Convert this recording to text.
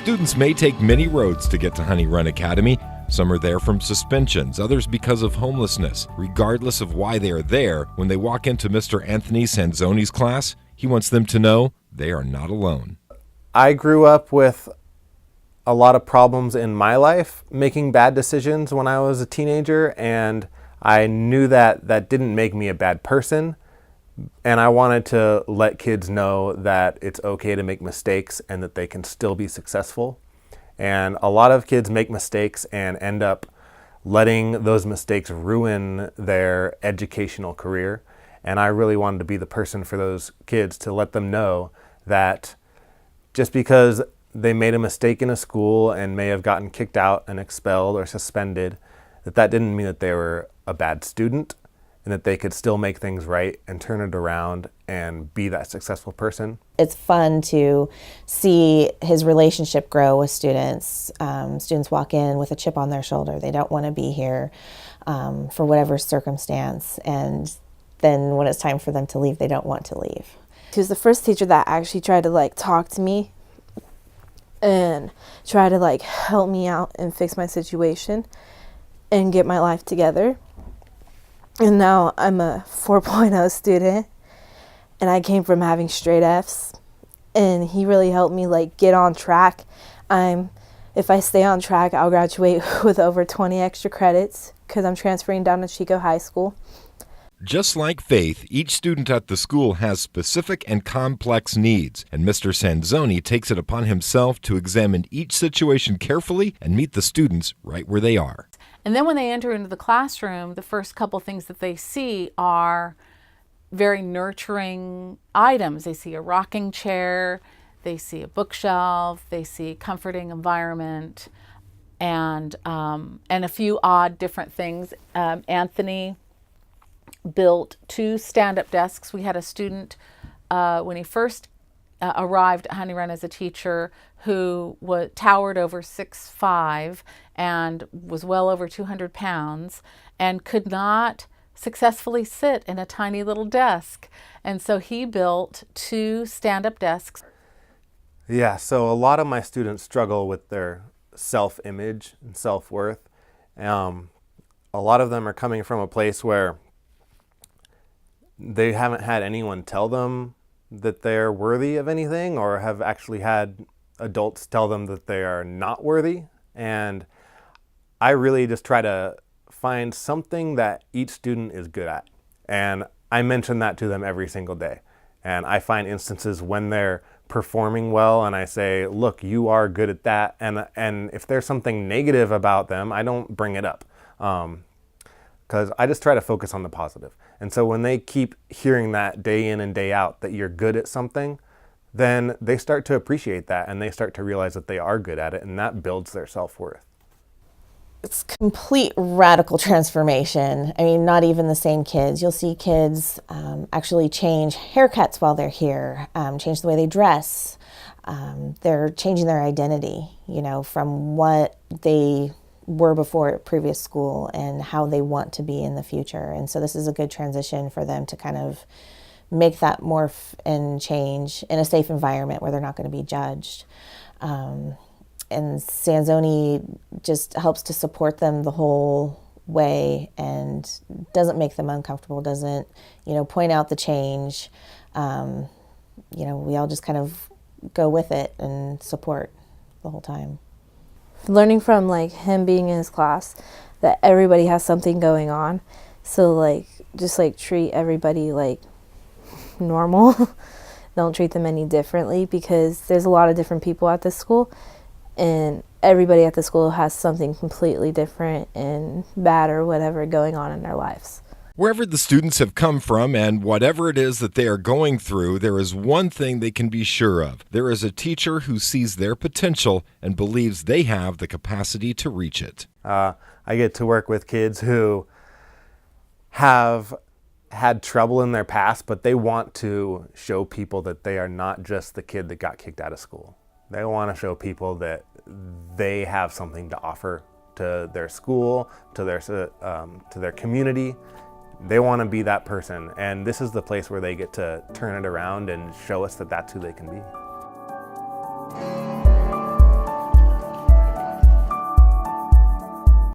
Students may take many roads to get to Honey Run Academy. Some are there from suspensions, others because of homelessness. Regardless of why they are there, when they walk into Mr. Anthony Sanzone's class, he wants them to know they are not alone. I grew up with a lot of problems in my life, making bad decisions when I was a teenager, and I knew that that didn't make me a bad person. And I wanted to let kids know that it's okay to make mistakes and that they can still be successful. And a lot of kids make mistakes and end up letting those mistakes ruin their educational career. And I really wanted to be the person for those kids to let them know that just because they made a mistake in a school and may have gotten kicked out and expelled or suspended, that didn't mean that they were a bad student, and that they could still make things right and turn it around and be that successful person. It's fun to see his relationship grow with students. Students walk in with a chip on their shoulder. They don't want to be here for whatever circumstance. And then when it's time for them to leave, they don't want to leave. He was the first teacher that actually tried to talk to me and try to help me out and fix my situation and get my life together. And now I'm a 4.0 student, and I came from having straight F's, and he really helped me get on track. If I stay on track, I'll graduate with over 20 extra credits because I'm transferring down to Chico High School. Just like Faith, each student at the school has specific and complex needs, and Mr. Sanzone takes it upon himself to examine each situation carefully and meet the students right where they are. And then when they enter into the classroom, the first couple things that they see are very nurturing items. They see a rocking chair, they see a bookshelf, they see a comforting environment, and a few odd different things. Anthony built 2 stand-up desks. We had a student when he first arrived at Honey Run as a teacher who towered over 6'5" and was well over 200 pounds and could not successfully sit in a tiny little desk. And so he built 2 stand-up desks. Yeah, so a lot of my students struggle with their self-image and self-worth. A lot of them are coming from a place where they haven't had anyone tell them that they're worthy of anything, or have actually had adults tell them that they are not worthy. And I really just try to find something that each student is good at. And I mention that to them every single day. And I find instances when they're performing well and I say, look, you are good at that. And if there's something negative about them, I don't bring it up. Because I just try to focus on the positive. And so when they keep hearing that day in and day out, that you're good at something, then they start to appreciate that and they start to realize that they are good at it, and that builds their self-worth. It's complete radical transformation. I mean, not even the same kids. You'll see kids actually change haircuts while they're here, change the way they dress. They're changing their identity, from what they were before at previous school and how they want to be in the future. And so this is a good transition for them to kind of make that morph and change in a safe environment where they're not going to be judged. And Sanzone just helps to support them the whole way and doesn't make them uncomfortable, doesn't, point out the change. We all just kind of go with it and support the whole time. Learning from him being in his class that everybody has something going on, so just treat everybody like normal. Don't treat them any differently, because there's a lot of different people at this school, and everybody at the school has something completely different and bad or whatever going on in their lives. Wherever the students have come from and whatever it is that they are going through, there is one thing they can be sure of. There is a teacher who sees their potential and believes they have the capacity to reach it. I get to work with kids who have had trouble in their past, but they want to show people that they are not just the kid that got kicked out of school. They want to show people that they have something to offer to their school, to their community. They want to be that person, and this is the place where they get to turn it around and show us that that's who they can be.